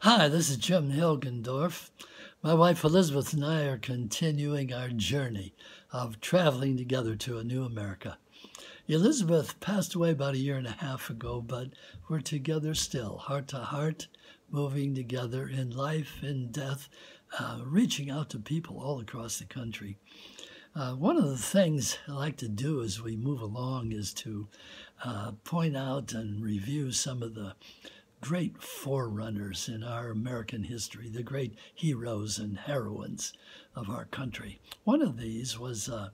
Hi, this is Jim Hilgendorf. My wife Elizabeth and I are continuing our journey of traveling together to a new America. Elizabeth passed away about a year and a half ago, but we're together still, heart to heart, moving together in life, in death, reaching out to people all across the country. One of the things I like to do as we move along is to point out and review some of the great forerunners in our American history, the great heroes and heroines of our country. One of these was a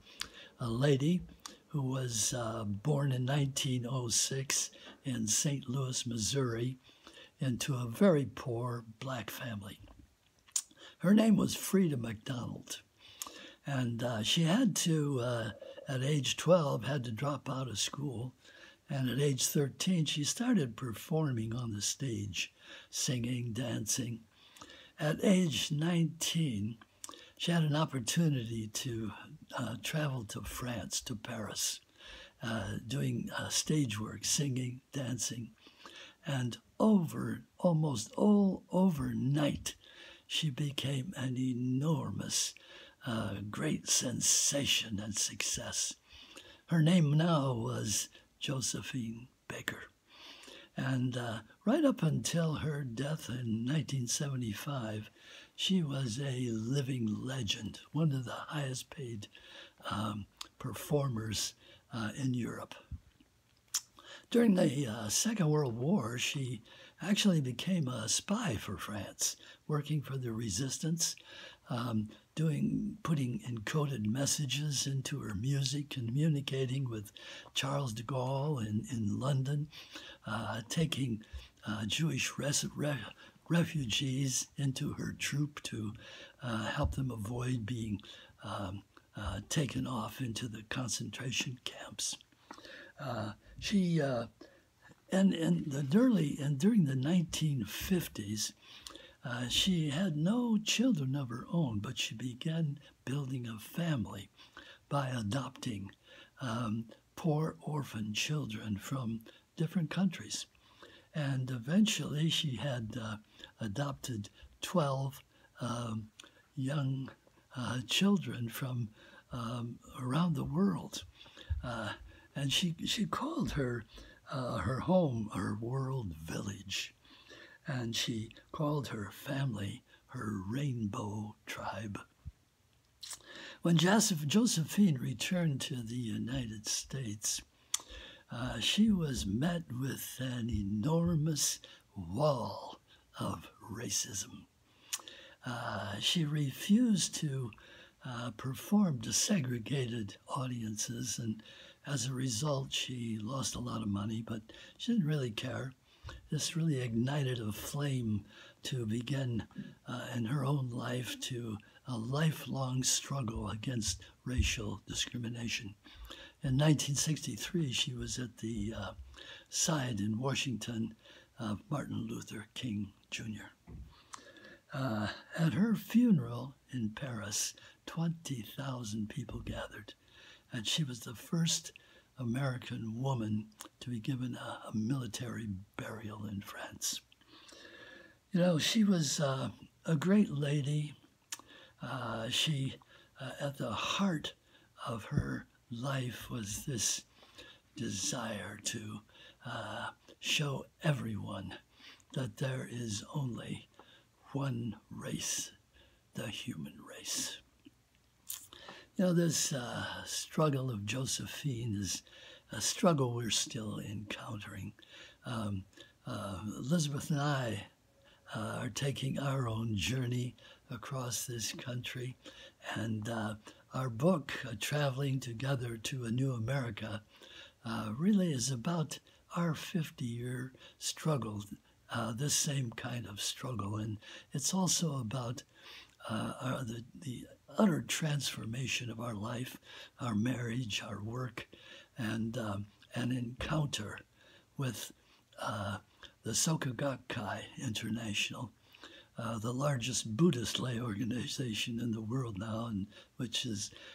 lady who was born in 1906 in St. Louis, Missouri, into a very poor black family. Her name was Frida McDonald, and she had to, at age 12, had to drop out of school. And at age 13, she started performing on the stage, singing, dancing. At age 19, she had an opportunity to travel to France, to Paris, doing stage work, singing, dancing. And almost all overnight, she became an enormous, great sensation and success. Her name now was Josephine Baker. And right up until her death in 1975, she was a living legend, one of the highest paid performers in Europe. During the Second World War, she actually became a spy for France, working for the resistance, putting encoded messages into her music, communicating with Charles de Gaulle in London, taking Jewish refugees into her troop to help them avoid being taken off into the concentration camps. She and during the 1950s, she had no children of her own, but she began building a family by adopting poor orphan children from different countries. And eventually she had adopted 12 young children from around the world. And she called her home her world village. And she called her family her rainbow tribe. When Josephine returned to the United States, she was met with an enormous wall of racism. She refused to perform to segregated audiences, and as a result, she lost a lot of money, but she didn't really care. This really ignited a flame to begin in her own life to a lifelong struggle against racial discrimination. In 1963, she was at the side in Washington of Martin Luther King Jr. At her funeral in Paris, 20,000 people gathered, and she was the first American woman to be given a military burial in France. You know, she was a great lady. She, at the heart of her life was this desire to show everyone that there is only one race, the human race. You know, this struggle of Josephine is a struggle we're still encountering. Elizabeth and I are taking our own journey across this country, and our book, Traveling Together to a New America, really is about our 50-year struggle, this same kind of struggle. And it's also about the utter transformation of our life, our marriage, our work, and an encounter with the Soka Gakkai International, the largest Buddhist lay organization in the world now, and which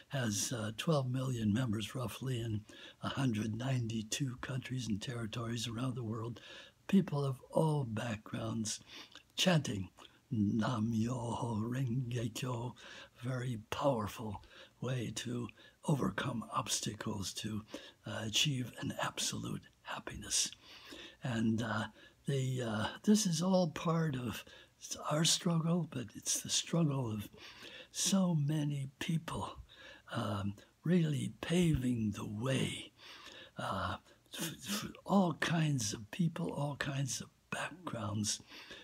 has 12 million members roughly in 192 countries and territories around the world, people of all backgrounds chanting Nam Myoho Renge Kyo, very powerful way to overcome obstacles to achieve an absolute happiness. And this is all part of our struggle, but it's the struggle of so many people really paving the way for all kinds of people, all kinds of backgrounds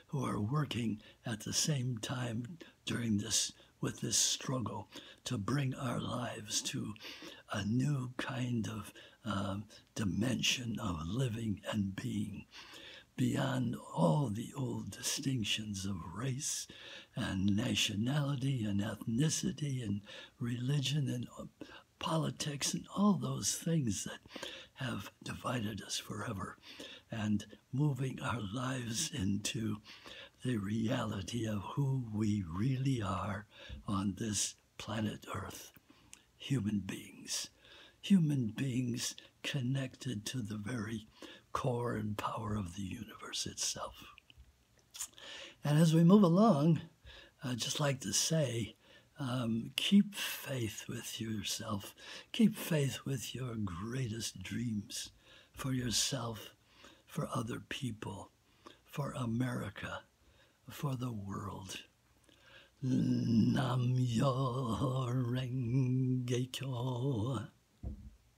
who are working at the same time during this, with this struggle to bring our lives to a new kind of dimension of living and being, beyond all the old distinctions of race and nationality and ethnicity and religion and politics and all those things that have divided us forever, and moving our lives into the reality of who we really are on this planet Earth. Human beings connected to the very core and power of the universe itself. And as we move along, I'd just like to say, keep faith with yourself. Keep faith with your greatest dreams for yourself, for other people, for America, for the world. Nam Myoho Renge Kyo.